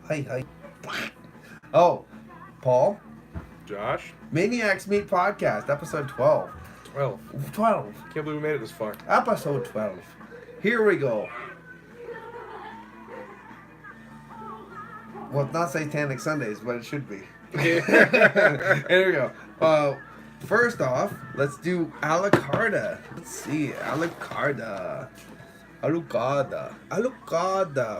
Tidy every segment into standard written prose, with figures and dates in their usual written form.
Hi. Oh, Paul. Josh? ManiacsMeat podcast, episode 12. 12. 12. Can't believe we made it this far. Episode 12. Here we go. Well, it's not Satanic Sundays, but it should be. Here we go. First off, let's do Alucarda. Let's see. Alucarda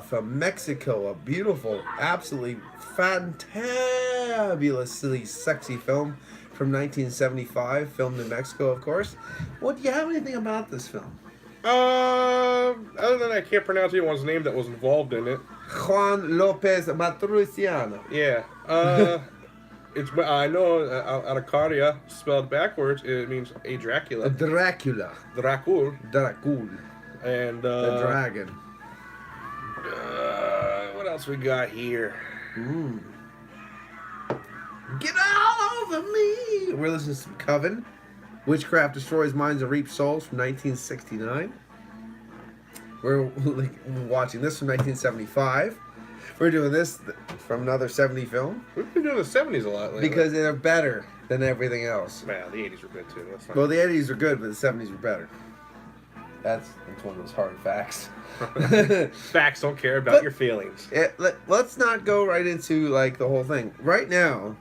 from Mexico. A beautiful, absolutely fantabulously sexy film from 1975. Filmed in Mexico, of course. What do you have anything about this film? Other than I can't pronounce anyone's name that was involved in it. Juan Lopez Matruciano. Yeah. I know Alucarda, spelled backwards, it means a Dracula. Dracula. Dracul. And the dragon. What else we got here? Get all over me. We're listening to some Convent. Witchcraft Destroys Minds and Reaps Souls from 1969. We're watching this from 1975. We're doing this from another 70 film. We've been doing the 70s a lot lately. Because they're better than everything else. Man, the 80s were good too. Well, the 80s were good, but the 70s were better. That's one of those hard facts. Facts don't care about your feelings. Let's not go right into like the whole thing. Right now,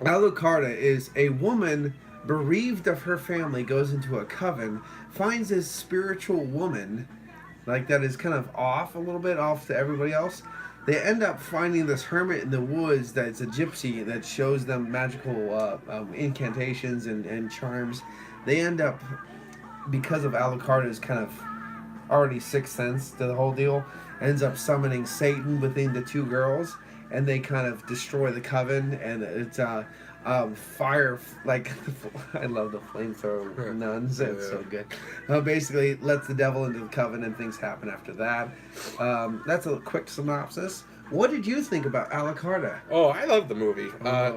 Alucarda is a woman bereaved of her family, goes into a coven, finds this spiritual woman, like that is kind of off a little bit, off to everybody else. They end up finding this hermit in the woods that's a gypsy that shows them magical incantations and charms. They end up, because of Alucarda's kind of already sixth sense to the whole deal, ends up summoning Satan within the two girls, and they kind of destroy the coven, and it's fire, like, I love the flamethrower nuns, it's so good. Basically, lets the devil into the coven, and things happen after that. That's a quick synopsis. What did you think about Alucarda? Oh, I love the movie.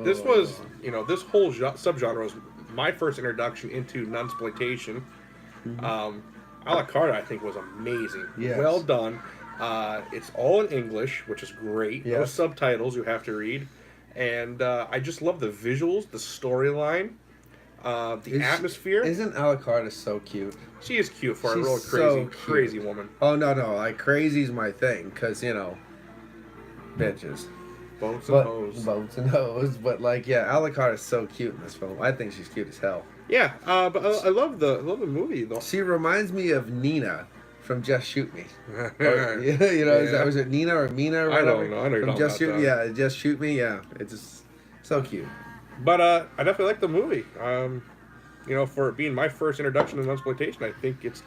This was, this whole subgenre was my first introduction into nunsploitation. Alucarda, I think, was amazing. Yes. Well done. It's all in English, which is great. Yes. No subtitles you have to read. And I just love the visuals, the storyline, the atmosphere. Isn't Alucarda so cute? She is cute for a real crazy, so crazy woman. Oh, no, like, crazy's my thing, because, bitches. Boats and hoes. Boats and hoes, but, like, yeah, Alucarda's so cute in this film. I think she's cute as hell. Yeah, but I love the movie, though. She reminds me of Nina from Just Shoot Me. Was it Nina or Mina or whatever? I don't know. I know you're from talking Just Shoot Me. Yeah, Just Shoot Me. Yeah, it's just so cute. But I definitely like the movie. For it being my first introduction to nunsploitation, I think it's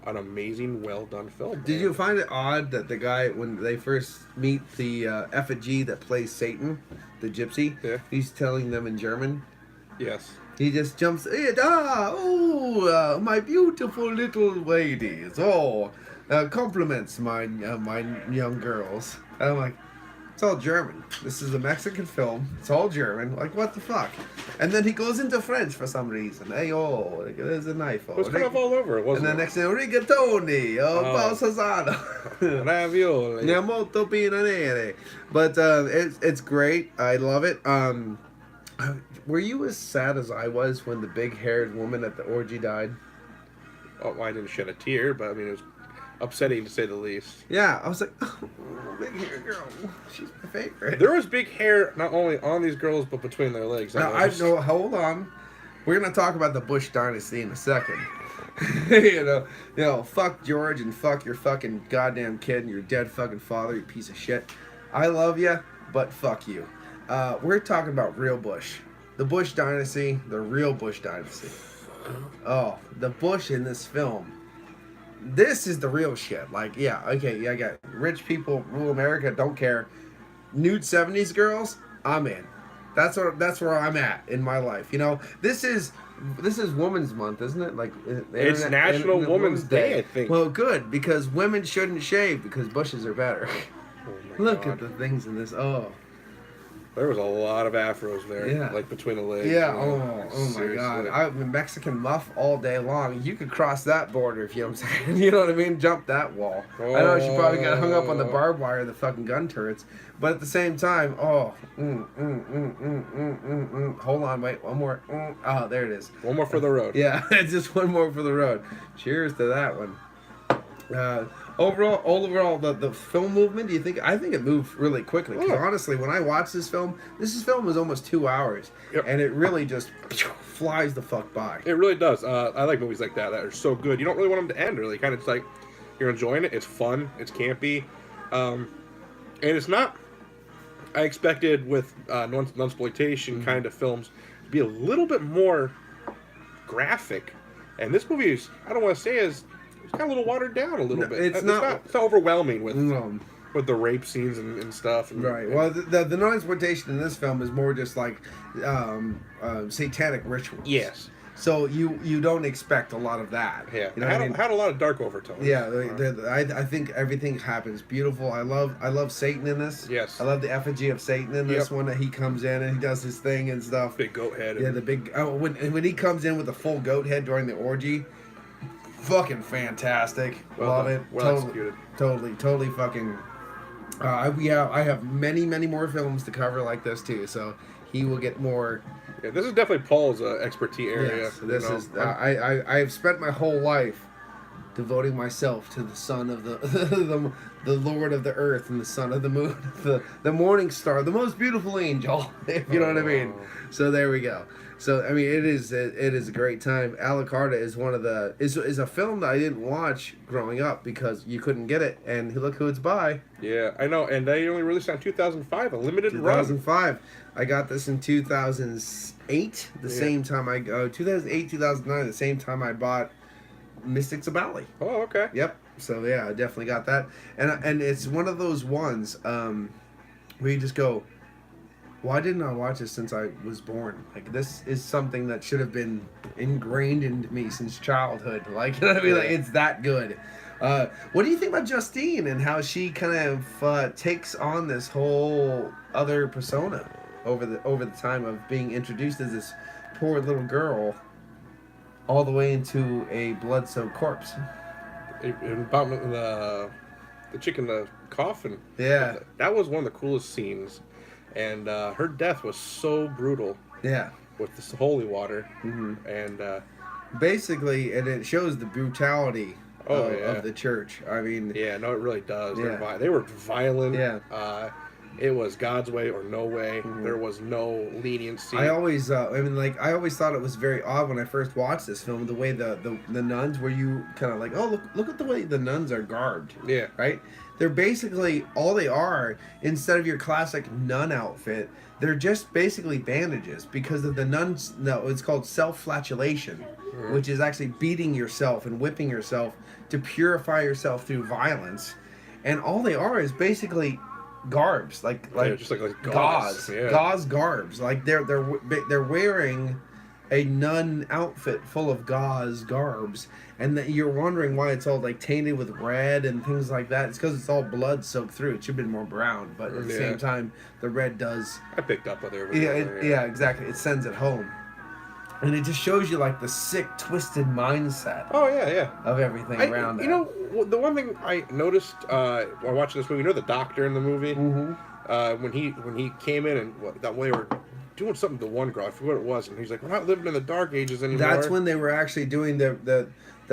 an amazing, well done film. Did you find it odd that the guy, when they first meet the effigy that plays Satan, the gypsy, he's telling them in German? Yes. He just jumps, my beautiful little ladies. Compliments, my young girls. And I'm like, it's all German. This is a Mexican film. It's all German. Like, what the fuck? And then he goes into French for some reason. Hey, there's a knife. It was kind of all over, wasn't it? And the next thing, rigatoni, pausasado. Ravioli. Molto pinanere. But it's great. I love it. Were you as sad as I was when the big-haired woman at the orgy died? Oh, I didn't shed a tear, but I mean, it was upsetting to say the least. Yeah, I was like, oh, big-haired girl. She's my favorite. There was big hair not only on these girls, but between their legs. Now, hold on. We're going to talk about the Bush dynasty in a second. Fuck George and fuck your fucking goddamn kid and your dead fucking father, you piece of shit. I love you, but fuck you. We're talking about real Bush. The Bush dynasty, the real Bush dynasty. Oh, the Bush in this film. This is the real shit. Like, yeah, okay, I got rich people rule America, don't care. Nude 70s girls, I'm in. That's where I'm at in my life. This is Women's Month, isn't it? Like, it's National Women's Day, I think. Well, good, because women shouldn't shave because bushes are better. Look at the things in this. Oh. There was a lot of afros there, Yeah. like between the legs. Yeah. you know. Oh my Seriously. God. I'm Mexican muff all day long. You could cross that border if you know what I'm saying. You know what I mean? Jump that wall. I know she probably got hung up on the barbed wire, the fucking gun turrets, but at the same time, hold on, wait, one more. Oh, there it is. One more for the road. Yeah, just one more for the road. Cheers to that one. Overall, the film movement. Do you think? I think it moved really quickly. Because honestly, when I watched this film was almost 2 hours, and it really just flies the fuck by. It really does. I like movies like that are so good. You don't really want them to end. Really, kind of like you're enjoying it. It's fun. It's campy, and it's not. I expected with nunsploitation kind of films to be a little bit more graphic, and this movie is. I don't want to say is. It's kind of a little watered down a little bit. It's not overwhelming with the rape scenes and stuff. And, right. Well, the non-exploitation in this film is more just like satanic rituals. Yes. So you don't expect a lot of that. Yeah. You know had a lot of dark overtones. Yeah. I think everything happens beautiful. I love Satan in this. Yes. I love the effigy of Satan in this one. That he comes in and he does his thing and stuff. Big goat head. Yeah. The big. When he comes in with the full goat head during the orgy. Fucking fantastic. Love it. Executed. Totally fucking. I have many more films to cover like this too, so he will get more. Yeah, this is definitely Paul's expertise area. Yes, this is. I have spent my whole life devoting myself to the son of the Lord of the earth and the son of the moon, the morning star, the most beautiful angel. If you know what I mean. So there we go. So I mean, it is a great time. Alucarda is a film that I didn't watch growing up because you couldn't get it, and look who it's by. Yeah, I know, and they only released it in 2005, a limited 2005. Run. I got this in 2008, the same time 2008, 2009, the same time I bought Mystics of Bali. Oh, okay. Yep. So yeah, I definitely got that, and it's one of those ones where you just go, why didn't I watch this since I was born? Like, this is something that should have been ingrained into me since childhood. Like, you know what I mean? Like, it's that good. What do you think about Justine and how she kind of takes on this whole other persona over the time of being introduced as this poor little girl all the way into a blood-soaked corpse? About the chick in the coffin. Yeah. That was one of the coolest scenes. And her death was so brutal. Yeah. With this holy water. Mm-hmm. And basically, and it shows the brutality of the church. I mean, yeah, no, it really does. Yeah. They were violent. Yeah. It was God's way or no way. Mm-hmm. There was no leniency. I always thought it was very odd when I first watched this film, the way the nuns, where you kind of like, oh, look at the way the nuns are garbed. Yeah. Right? They're basically, all they are, instead of your classic nun outfit, they're just basically bandages because of the nuns. No, it's called self-flagellation, which is actually beating yourself and whipping yourself to purify yourself through violence. And all they are is basically garbs, like just like gauze, gauze garbs. Like they're wearing a nun outfit full of gauze garbs, and that you're wondering why it's all like tainted with red and things like that. It's because it's all blood soaked through. It should have been more brown, but at the same time, the red does. I picked up on there. Yeah, exactly. It sends it home, and it just shows you like the sick, twisted mindset. Oh yeah. Of everything around that. You know, the one thing I noticed while watching this movie, the doctor in the movie, when he came in and that way were doing something to one girl, I forget what it was, and he's like, "We're not living in the Dark Ages anymore." That's when they were actually doing the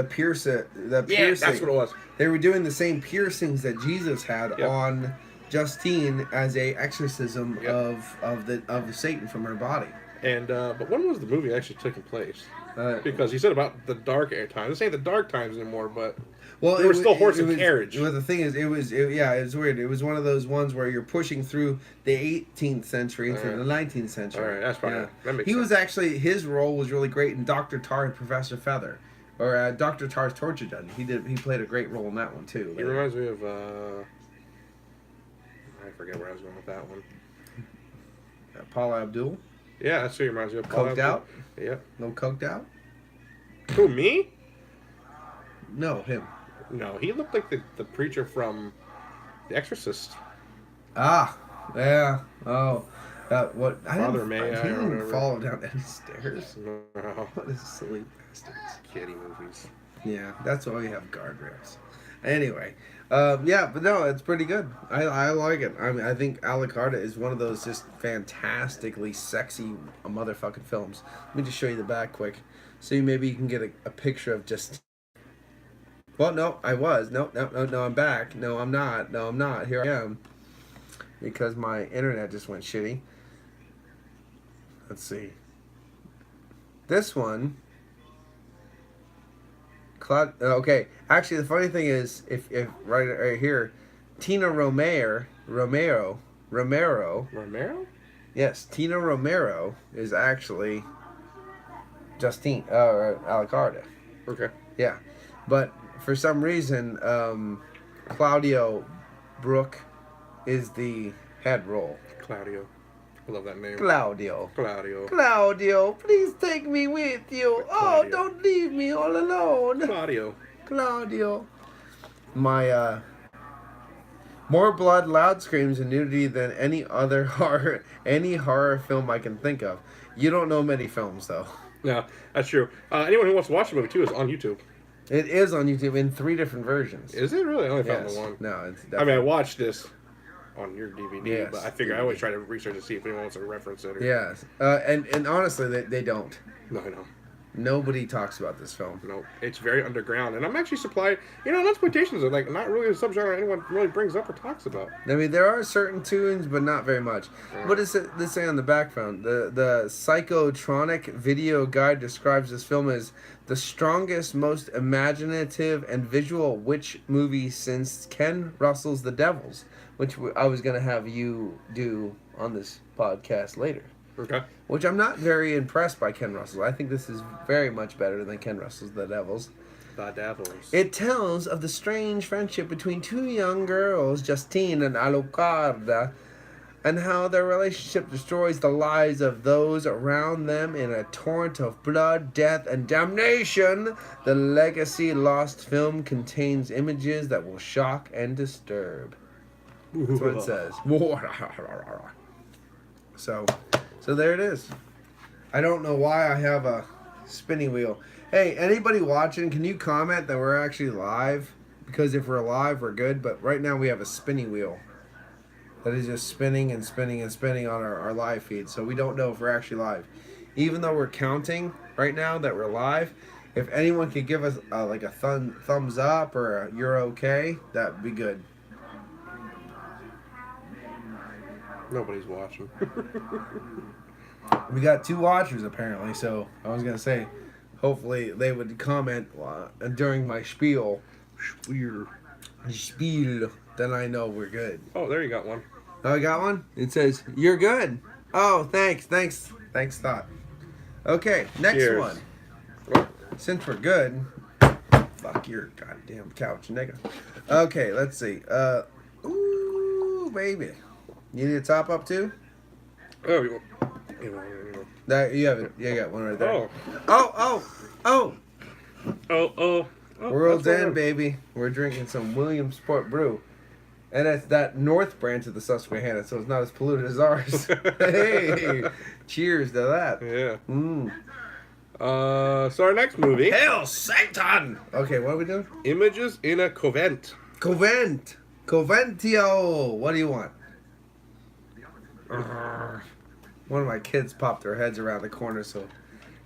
piercing. Yeah, that's what it was. They were doing the same piercings that Jesus had on Justine as a exorcism of the Satan from her body. And but when was the movie actually taking place? Because he said about the dark times. This ain't the dark times anymore, but there was still horse and carriage. Well, the thing is, it was weird. It was one of those ones where you're pushing through the 18th century into the 19th century. All right, that's fine. Yeah. That makes he sense. was actually, his role was really great in Dr. Tar and Professor Feather, or Dr. Tar's Torture Dungeon. He played a great role in that one too. He reminds me of I forget where I was going with that one. Paula Abdul. Yeah, that's who he reminds me of. Paula Coked out. Yeah. No coked out. Who, me? No, him. No, he looked like the preacher from The Exorcist. Ah, yeah. Oh, What? I Father didn't, May he I or didn't whatever. fall down any stairs. No. What is silly bastards? Kitty movies. Yeah, that's why we have guardrails. Anyway, yeah, but no, it's pretty good. I like it. I mean, I think Alucarda is one of those just fantastically sexy motherfucking films. Let me just show you the back quick, so maybe you can get a picture of just. Well, no, I was. No, I'm back. No, I'm not. No, I'm not. Here I am. Because my internet just went shitty. Let's see. This one. Okay, actually, the funny thing is, if right here, Tina Romero, yes, Tina Romero is actually Justine Alucarda. Okay. Yeah, but for some reason, Claudio Brook is the head role. Claudio. I love that name. Claudio, please take me with you. Oh, Claudio. don't leave me all alone. Claudio. My, more blood, loud screams, and nudity than any horror film I can think of. You don't know many films, though. No, that's true. Anyone who wants to watch the movie, too, is on YouTube. It is on YouTube in 3 different versions. Is it really? I only found Yes. the one. No, it's I definitely... mean, I watched this on your DVD, Yes, but I figure I always try to research to see if anyone wants to reference it. Or... Yes. And honestly, they don't. No, I know. Nobody talks about this film. No, it's very underground, and I'm actually surprised. You know, exploitations are like not really a subgenre anyone really brings up or talks about. I mean, there are certain tunes, but not very much. What does this say on the background? The Psychotronic video guide describes this film as the strongest, most imaginative, and visual witch movie since Ken Russell's The Devils, which I was going to have you do on this podcast later. Okay. Which I'm not very impressed by Ken Russell. I think this is very much better than Ken Russell's The Devils. The Devils. It tells of the strange friendship between 2 young girls, Justine and Alucarda, and how their relationship destroys the lives of those around them in a torrent of blood, death, and damnation. The Legacy Lost film contains images that will shock and disturb. That's what it says. So there it is. I don't know why I have a spinning wheel. Hey, anybody watching, can you comment that we're actually live? Because if we're live, we're good. But right now we have a spinning wheel that is just spinning and spinning and spinning on our live feed. So we don't know if we're actually live. Even though we're counting right now that we're live, if anyone could give us like a thumbs up or a you're okay, that would be good. Nobody's watching. We got 2 watchers apparently, so I was gonna say, hopefully they would comment during my spiel. Spiel. Then I know we're good. Oh, there you got one. Oh, I got one. It says you're good. Oh, thanks, thought. Okay, next Cheers. one. Since we're good, fuck your goddamn couch, nigga. Okay, let's see. Ooh, baby. You need a top up too? Oh, you That you have it. You got one right there. Oh. World's End, baby. We're drinking some Williamsport brew, and it's that north branch of the Susquehanna, so it's not as polluted as ours. Hey, cheers to that. Yeah. Mm. So our next movie. Hail Satan! Okay, what are we doing? Images in a Convent. Conventio. What do you want? One of my kids popped their heads around the corner, so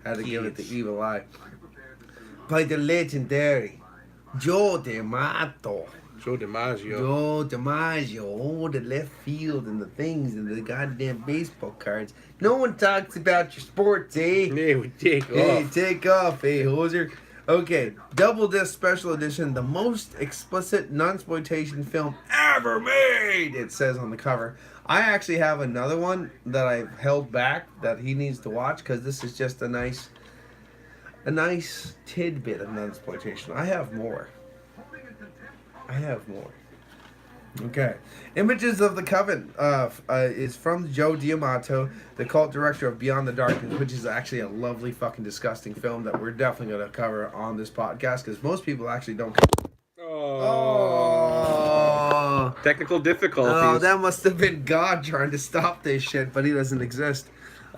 I had to give it the evil eye. By the legendary Joe DiMaggio. Joe DiMaggio. Joe DiMaggio. Oh, the left field and the things and the goddamn baseball cards. No one talks about your sports, eh? Hey, we take Hey, off. take off, hey, hoser. Okay, double disc special edition, the most explicit nunsploitation film ever made, it says on the cover. I actually have another one that I've held back that he needs to watch because this is just a nice tidbit of nunsploitation. I have more. Okay. Images of the Convent is from Joe D'Amato, the cult director of Beyond the Darkness, which is actually a lovely fucking disgusting film that we're definitely going to cover on this podcast because most people actually don't. Oh. Technical difficulties. Oh, that must have been God trying to stop this shit, but he doesn't exist.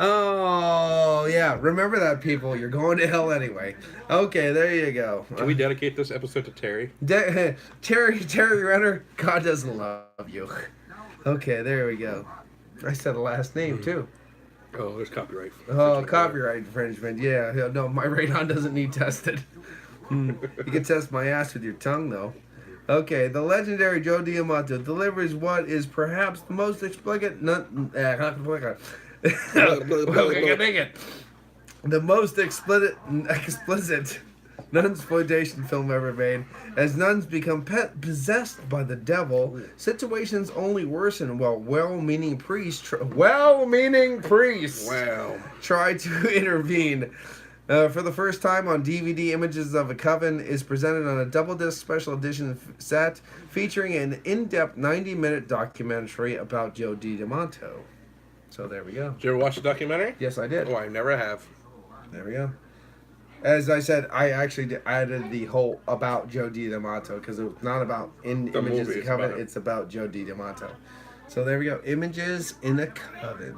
Oh, yeah. Remember that, people. You're going to hell anyway. Okay, there you go. Can we dedicate this episode to Terry? Terry Renner, God doesn't love you. Okay, there we go. I said a last name, too. Oh, there's copyright. Oh, copyright infringement. Yeah. No, my radon doesn't need tested. You can test my ass with your tongue, though. Okay, the legendary Joe D'Amato delivers what is perhaps the most explicit the most explicit nunsploitation film ever made. As nuns become possessed by the devil, situations only worsen while well-meaning priests try to intervene. For the first time on DVD, Images of a Coven is presented on a double-disc special edition set featuring an in-depth 90-minute documentary about Joe D'Amato. So there we go. Did you ever watch the documentary? Yes, I did. Oh, I never have. There we go. As I said, I actually added the whole about Joe D'Amato because it's not about Images of a Coven, it's about Joe D'Amato. So there we go. Images in a Coven.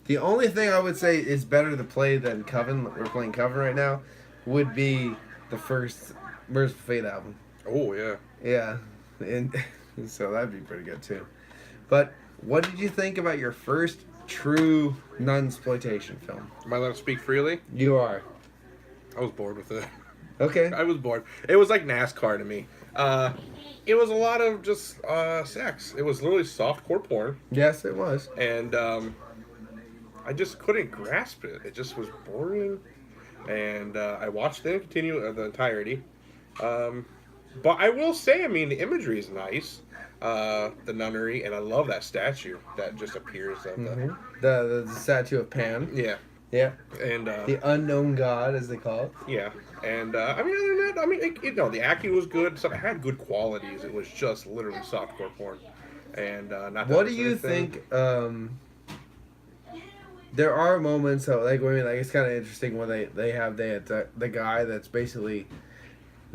The only thing I would say is better to play than Coven, we're playing Coven right now, would be the first Merciful Fate album. Oh, yeah. Yeah. And so that'd be pretty good, too. But what did you think about your first true nunsploitation film? Am I allowed to speak freely? You are. I was bored with it. Okay. I was bored. It was like NASCAR to me. It was a lot of just sex. It was literally softcore porn. Yes, it was. And I just couldn't grasp it. It just was boring. And I watched it continue the entirety. But I will say, I mean, the imagery is nice. The nunnery, and I love that statue that just appears of the statue of Pan. Yeah. Yeah. And the unknown god, as they call it. Yeah. And I mean, other than that, I mean, the acting was good. So it had good qualities. It was just literally softcore porn. And not. What do you think? There are moments, so like it's kind of interesting when they have the guy that's basically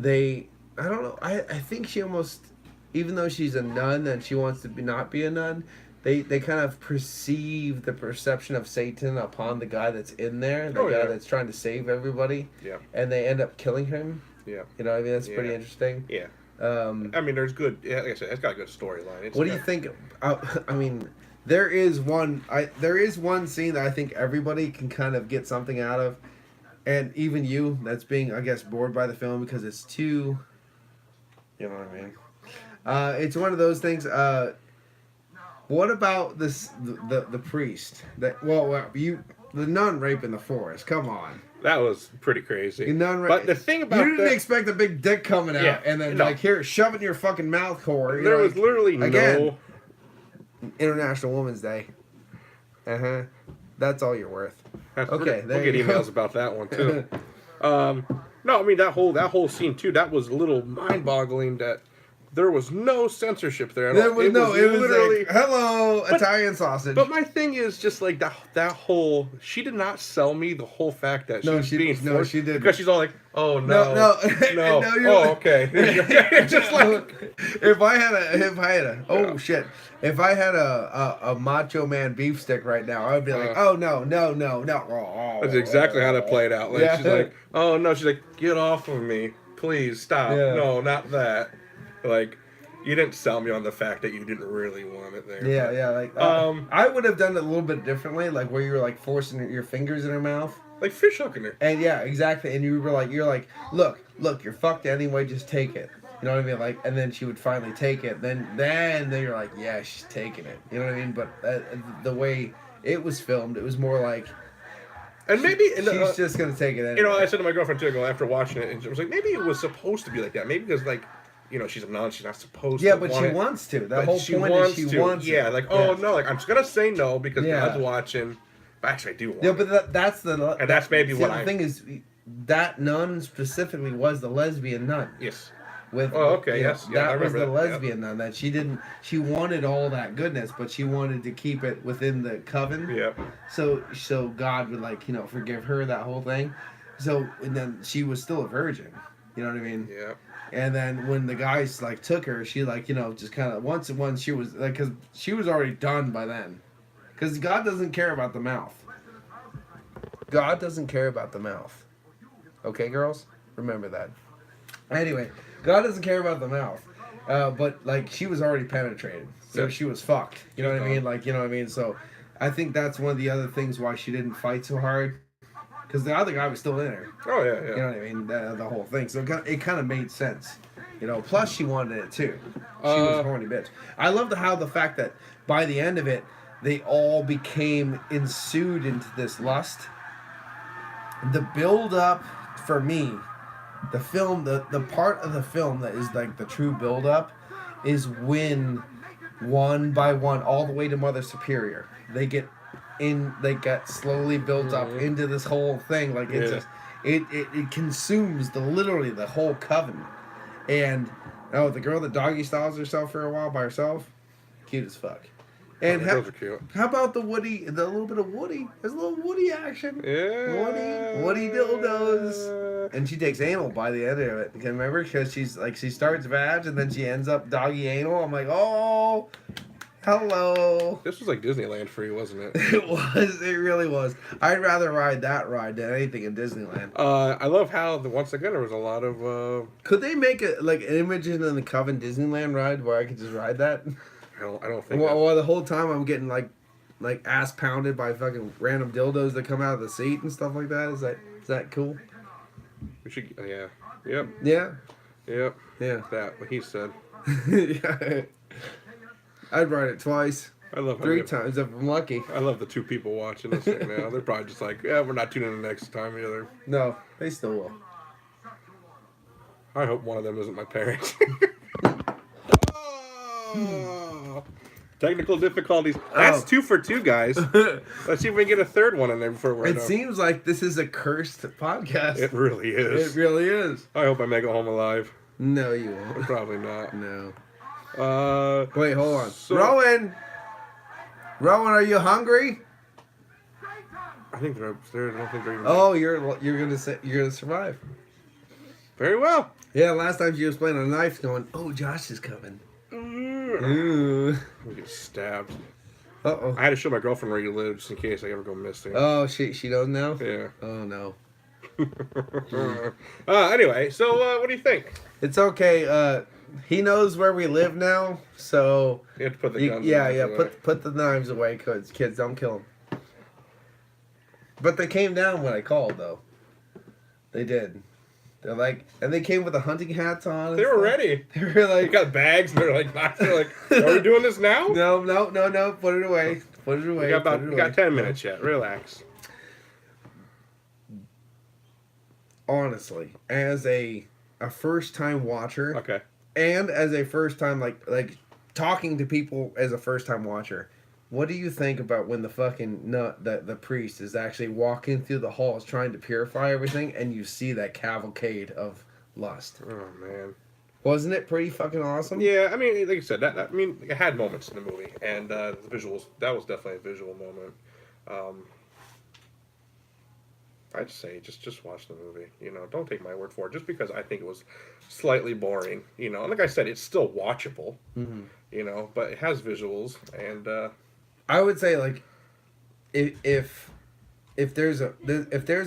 I don't know. I think she almost, even though she's a nun and she wants to not be a nun, they kind of perceive the perception of Satan upon the guy that's in there, the guy that's trying to save everybody. Yeah. And they end up killing him. Yeah. You know what I mean? That's pretty interesting. Yeah. I mean, there's good. Yeah, like I said, it's got a good storyline. What do you think? I mean, there is one scene that I think everybody can kind of get something out of, and even you that's being, I guess, bored by the film because it's too. You know what I mean? It's one of those things. What about this? The priest that the nun rape in the forest? Come on. That was pretty crazy. But the thing about you didn't expect a big dick coming out and then here shove it in your fucking mouth core. There was literally no International Women's Day. That's all you're worth. Okay, we'll get emails about that one too. No, I mean that whole scene too. That was a little mind-boggling. That there was no censorship there at all. It was literally like, hello, Italian sausage. But my thing is just like that whole. She did not sell me the whole fact that she being forced. No, she didn't. Because she's all like, oh no. Oh, okay. Just like if I had a Macho Man beef stick right now, I would be like, oh no. That's exactly how that played out. Like she's like, oh no. She's like, get off of me, please stop. Yeah. No, not that. Like, you didn't sell me on the fact that you didn't really want it there. Yeah, like I would have done it a little bit differently, like where you were like forcing your fingers in her mouth, like fish hooking her. And yeah, exactly. And you're like, look, you're fucked anyway. Just take it. You know what I mean? Like, and then she would finally take it. Then you're like, yeah, she's taking it. You know what I mean? But the way it was filmed, it was more like. And maybe she's just gonna take it anyway. You know, I said to my girlfriend too, after watching it, and she was like, maybe it was supposed to be like that. Maybe because like. You know, she's a nun. She's not supposed to. Yeah, but she wants to. The whole point is she wants to. Yeah, like, no, like I'm just gonna say no because God's watching. But actually, I do want. Yeah, but that's the. And that's maybe what the thing is, that nun specifically was the lesbian nun. Yes. Yes. Yeah, that was the lesbian nun that she didn't. She wanted all that goodness, but she wanted to keep it within the coven. Yeah. So God would forgive her that whole thing. So and then she was still a virgin. You know what I mean? Yeah. And then when the guys like took her, she like just kind of once she was like because she was already done by then, because God doesn't care about the mouth. God doesn't care about the mouth. Okay, girls, remember that. Anyway, God doesn't care about the mouth, but like she was already penetrated, so she was fucked. You know what I mean? Like So I think that's one of the other things why she didn't fight so hard, because the other guy was still in her. Oh yeah. You know what I mean? The whole thing. So it kind of made sense. Plus she wanted it too. She was a horny bitch. I loved how the fact that by the end of it, they all became ensued into this lust. The build up for me, the film, the part of the film that is like the true build up is when one by one, all the way to Mother Superior, they get slowly built up into this whole thing. Like it consumes literally the whole coven. And the girl that doggy styles herself for a while by herself, cute as fuck. And how about the little bit of Woody? There's a little Woody action. Yeah. Woody dildos. And she takes anal by the end of it. You can remember? Because she starts vag and then she ends up doggy anal. I'm like, oh, hello. This was like Disneyland for you, wasn't it? It was. It really was. I'd rather ride that ride than anything in Disneyland. I love how once again there was a lot of. Could they make an Imogen in the Coven Disneyland ride where I could just ride that? I don't think. Well, the whole time I'm getting like ass pounded by fucking random dildos that come out of the seat and stuff like that. Is that cool? We should. Yeah. Yep. Yeah. Yep. Yeah. That what he said. Yeah. I'd ride it twice. I love 3 times if I'm lucky. I love the 2 people watching this right now. They're probably just like, yeah, we're not tuning in next time either. No, they still will. I hope one of them isn't my parents. Oh, technical difficulties. That's 2 for 2, guys. Let's see if we can get a third one in there before we're It seems like this is a cursed podcast. It really is. It really is. I hope I make it home alive. No, you won't. Probably not. No. Wait, hold on. Rowan, are you hungry? I think they're upstairs. I don't think they're even. Oh, you're gonna survive. Very well. Yeah, last time she was playing a knife, going, "Oh, Josh is coming." Ooh. We get stabbed. Uh-oh. I had to show my girlfriend where you live just in case I ever go missing. Oh, she knows now? Yeah. Oh, no. Anyway, so what do you think? It's okay. He knows where we live now, so... You have to put the guns away. Put the knives away, because kids, don't kill them. But they came down when I called, though. They did. They're like, and they came with the hunting hats on. They were ready. They were like, they got bags. And they're like, are we doing this now? No. Put it away. Put it away. We got 10 minutes yet. Relax. Honestly, as a first time watcher, okay, and as a first time like talking to people as a first time watcher, what do you think about when the fucking the priest is actually walking through the halls trying to purify everything, and you see that cavalcade of lust? Oh man, wasn't it pretty fucking awesome? Yeah, I mean, like you said, it had moments in the movie, and the visuals. That was definitely a visual moment. I'd say just watch the movie. Don't take my word for it. Just because I think it was slightly boring. And like I said, it's still watchable. Mm-hmm. But it has visuals, and I would say like if there's a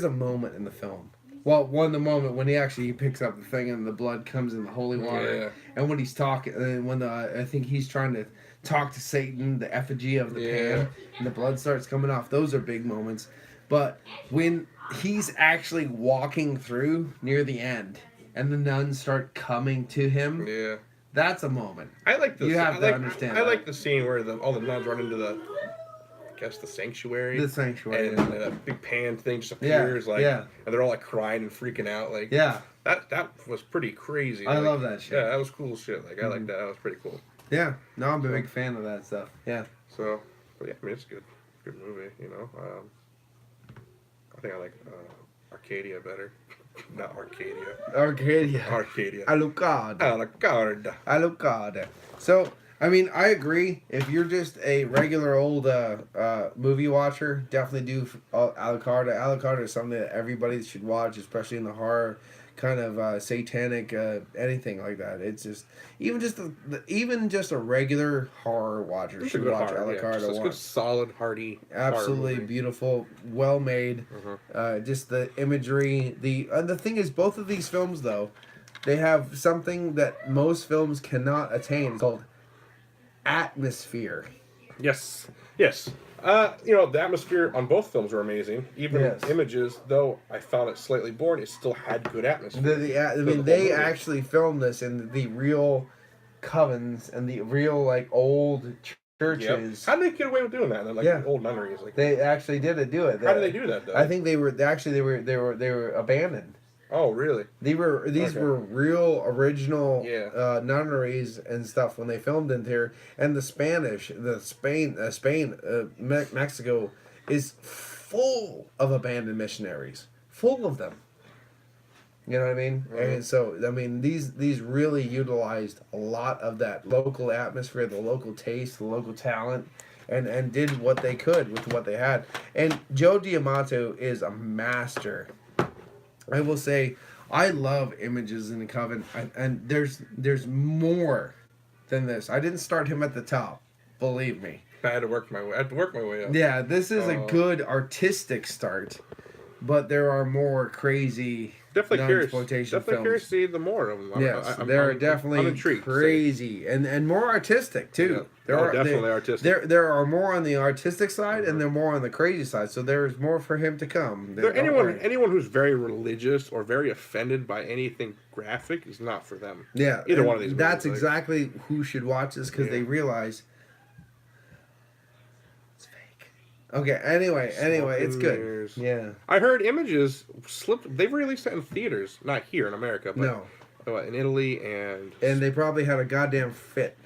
moment in the film, the moment when he picks up the thing and the blood comes in the holy water, and when he's talking, and when I think he's trying to talk to Satan, the effigy of the pan, and the blood starts coming off. Those are big moments. But when he's actually walking through near the end, and the nuns start coming to him, that's a moment. I like this. You have to understand. I like the scene where all the nuns run into the sanctuary. The sanctuary. And a big pan thing just appears, and they're all like crying and freaking out, like that was pretty crazy. I love that shit. Yeah, that was cool shit. Like I like that. That was pretty cool. Yeah, no, I'm a big fan of that stuff. Yeah. So, but yeah, I mean it's good movie. I think I like Arcadia better. Not Arcadia. Arcadia. Alucarda. So, I mean, I agree. If you're just a regular old movie watcher, definitely do Alucarda. Alucarda is something that everybody should watch, especially in the horror kind of satanic anything like that. It's just even just a regular horror watcher It's a should good watch horror, Alucarda Just a good, solid, hearty, Absolutely horror movie. beautiful, well made. Just the imagery. The thing is, both of these films though, they have something that most films cannot attain. It's called atmosphere. Yes. The atmosphere on both films were amazing. Even Images, though I found it slightly boring, it still had good atmosphere. They actually filmed this in the real covens and the real like old churches. How did they get away with doing that? Like old nunneries. Like they actually did do it. How did they do that though? I think they were abandoned. Oh, really? These were real original nunneries and stuff when they filmed in here. And Mexico is full of abandoned missionaries, full of them. You know what I mean? And so these really utilized a lot of that local atmosphere, the local taste, the local talent. And did what they could with what they had. And Joe D'Amato is a master. I will say, I love Images in the Coven, and there's more than this. I didn't start him at the top, believe me. I had to work my way up. Yeah, this is a good artistic start, but there are more crazy non-exploitation films. Curious to see the more of them. Yes, they're definitely crazy and more artistic too. Yeah. Definitely artistic. There are more on the artistic side, and they're more on the crazy side. So there's more for him to come. Anyone who's very religious or very offended by anything graphic is not for them. Yeah, either one of these. That's exactly who should watch this because they realize it's fake. Okay. Anyway, it's good. Years. Yeah. I heard Images slipped. They've released it in theaters, not here in America, but in Italy and they probably had a goddamn fit.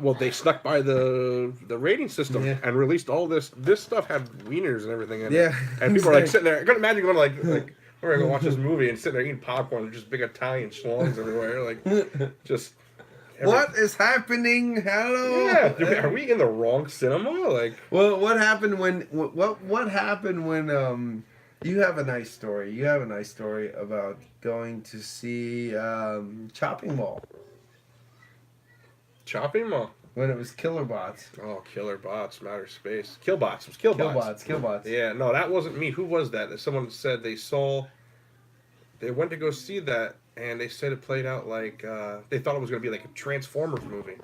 Well, they snuck by the rating system and released all this. This stuff had wieners and everything in it. And people are like sitting there. I couldn't imagine going like we're gonna go watch this movie and sitting there eating popcorn and just big Italian schlongs everywhere. Like just. What is happening? Hello. Yeah, are we in the wrong cinema? Like, well, what happened when? What happened when? You have a nice story. You have a nice story about going to see Chopping Mall. Chopping Mall. When it was Killer Bots. Oh, Killer Bots, Outer Space. Killbots. It was Killbots. Killbots. Yeah, no, that wasn't me. Who was that? Someone said they went to go see that, and they said it played out like, they thought it was going to be like a Transformers movie.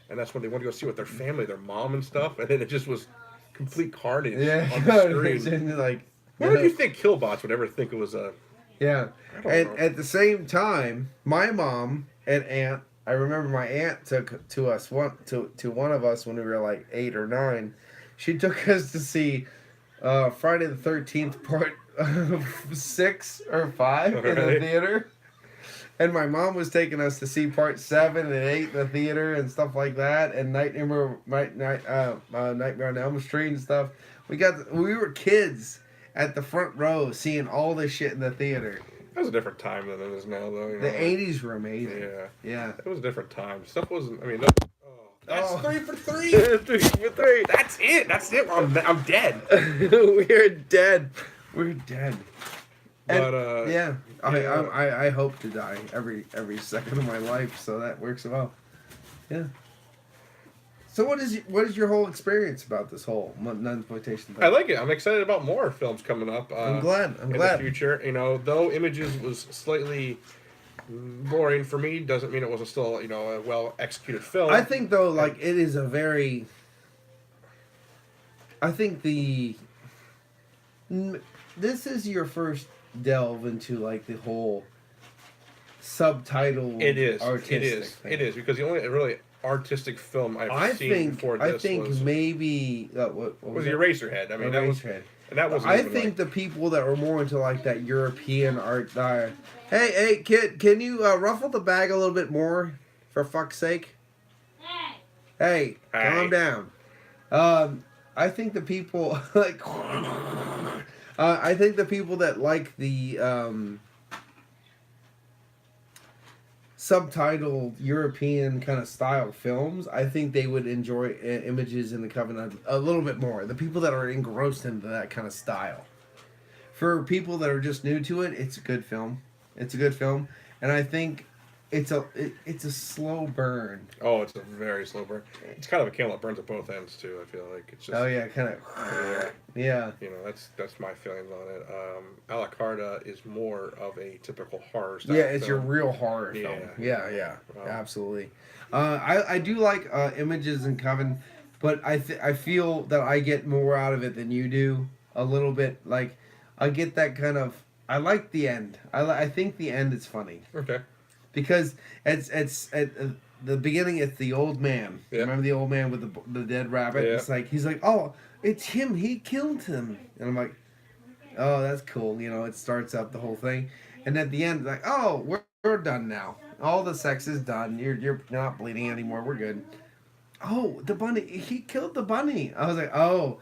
And that's when they went to go see it with their family, their mom and stuff, and then it just was complete carnage on the screen. Why did you think Killbots would ever think it was a... Yeah, and at the same time, my mom and aunt, I remember my aunt took one of us when we were like 8 or 9. She took us to see Friday the 13th part 6 or 5 in the theater. And my mom was taking us to see part 7 and 8 in the theater and stuff like that, and Nightmare on Elm Street and stuff. We were kids at the front row seeing all this shit in the theater. That was a different time than it is now, though. You know? The 80s were amazing. Yeah. It was a different time. Stuff wasn't. I mean, that's 3 for 3. 3 for 3. That's it. I'm dead. We're dead. We're dead. But I hope to die every second of my life, so that works well. Yeah. So what is your whole experience about this whole nunsploitation thing? I like it. I'm excited about more films coming up. I'm glad. In the future, though Images was slightly boring for me, doesn't mean it wasn't still a well executed film. I think though, like it is a very. I think this is your first delve into like the whole subtitle. It is. Artistic It is because the only really artistic film I've seen before this was maybe what was the Eraserhead. I mean, Eraserhead. that was. I think the people that were more into like that European art style. Hey, kid, can you ruffle the bag a little bit more, for fuck's sake? Hey, calm down. I think the people like. I think the people that like the subtitled European kind of style films, I think they would enjoy Images in the Covenant a little bit more. The people that are engrossed into that kind of style. For people that are just new to it, it's a good film. It's a good film, and I think it's a slow burn. Oh, it's a very slow burn. It's kind of a candle that burns at both ends too. I feel like it's just. Oh yeah, kind of. Yeah. You know, that's my feelings on it. Alucarda is more of a typical horror style. Yeah, it's film. your real horror film. Yeah, absolutely. I do like Images and Coven, but I feel that I get more out of it than you do. A little bit, like I get that kind of. I like the end. I think the end is funny. Okay. Because it's at the beginning. It's the old man. Yeah. Remember the old man with the dead rabbit? Yeah. It's like he's like, oh, it's him. He killed him, and I'm like, oh, that's cool. You know, it starts up the whole thing, and at the end, like, oh, we're done now. All the sex is done. You're not bleeding anymore. We're good. Oh, the bunny. He killed the bunny. I was like, oh,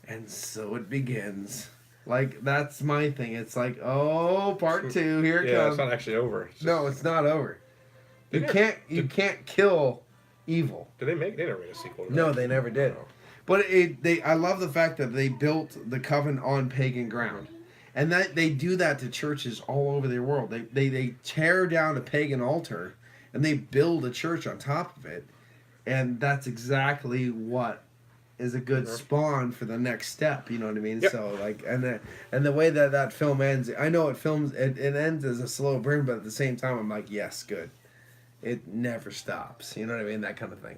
and so it begins. Like, that's my thing. It's like, oh, part 2, here it comes. It's not actually over. No, it's not over. You can't kill evil. Did they never made a sequel to No, that? they never did. No. But I love the fact that they built the coven on pagan ground. And that they do that to churches all over the world. They tear down a pagan altar and they build a church on top of it. And that's exactly what is a good spawn for the next step, you know what I mean? Yep. So like, and the way that film ends, I know it ends as a slow burn, but at the same time, I'm like, yes, good. It never stops, you know what I mean? That kind of thing.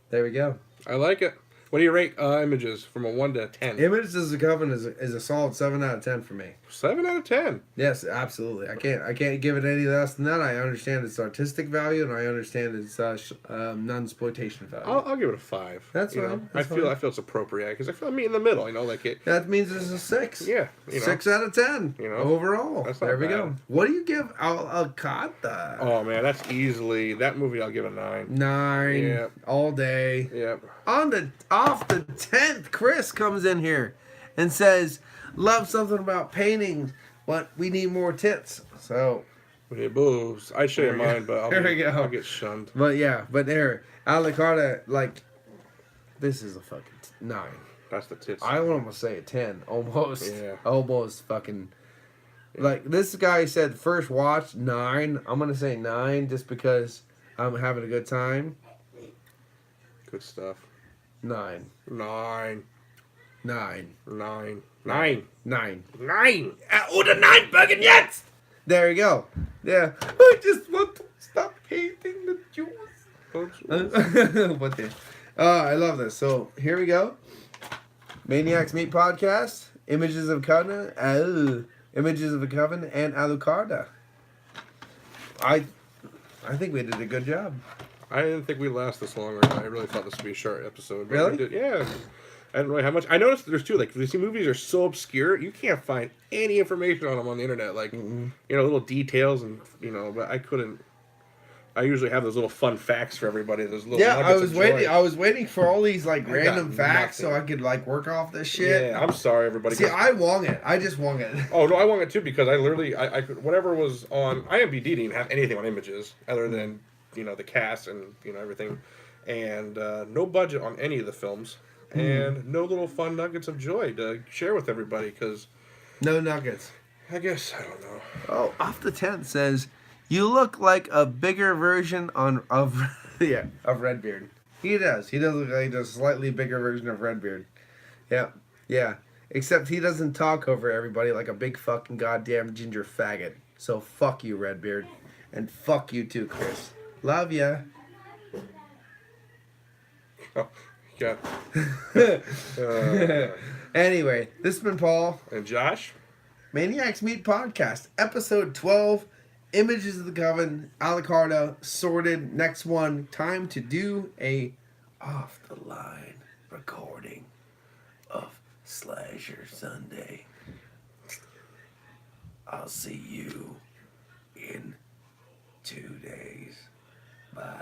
There we go. I like it. What do you rate Images from a 1 to 10? Images as a Coven is a solid 7 out of 10 for me. 7 out of 10. Yes, absolutely. I can't give it any less than that. I understand its artistic value and I understand its non-exploitation value. I'll give it a 5. That's you fine. know? That's I feel it's appropriate because I feel I'm meeting in the middle. You know, like it. That means it's a 6. Yeah, you know. 6 out of 10. You know, overall. that's not there we bad. go. What do you give Alucarda? Oh man, that's easily that movie. I'll give a 9. 9. Yeah. All day. Yep. Off the 10th, Chris comes in here and says, "Love something about painting, but we need more tits." So We need boobs. I'd show you mine, but I'll get shunned. But yeah, but there, Alucarda, like, this is a fucking 9. That's the tits. I would almost say a 10. Almost. Yeah. Almost fucking. Like, this guy said first watch, 9. I'm going to say 9 just because I'm having a good time. Good stuff. 9. 9. 9. 9. 9. 9. 9. Oder 9 Bögen jetzt! There you go. Yeah. I just want to stop hating the Jews. What the? I love this. So, here we go. ManiacsMeat podcast. Images of Coven. Images of a Coven and Alucarda. I think we did a good job. I didn't think we'd last this long. I really thought this would be a short episode. But Really? we did, yeah. I don't know how much. I noticed there's two, like, these movies are so obscure, you can't find any information on them on the internet. Like, you know, little details and, you know, but I couldn't. I usually have those little fun facts for everybody. Those little Yeah, nuggets of joy. I was waiting for all these like I random got facts nothing. so I could like work off this shit. Yeah, I'm sorry, everybody. See, I won it. I just won it. Oh no, I want it too because I literally I could whatever was on IMDb didn't have anything on Images other than the cast and everything, and no budget on any of the films, and no little fun nuggets of joy to share with everybody because No nuggets. I guess I don't know. Oh, off the 10th says you look like a bigger version of Redbeard. He does. He does look like a slightly bigger version of Redbeard. Yeah, yeah. Except he doesn't talk over everybody like a big fucking goddamn ginger faggot. So fuck you, Redbeard, and fuck you too, Chris. Love ya. Oh, yeah. Anyway, this has been Paul. And Josh. ManiacsMeat podcast, episode 12. Images of the Coven, Alucarda, sorted. Next one, time to do a off-the-line recording of Slasher Sunday. I'll see you in 2 days. Bye.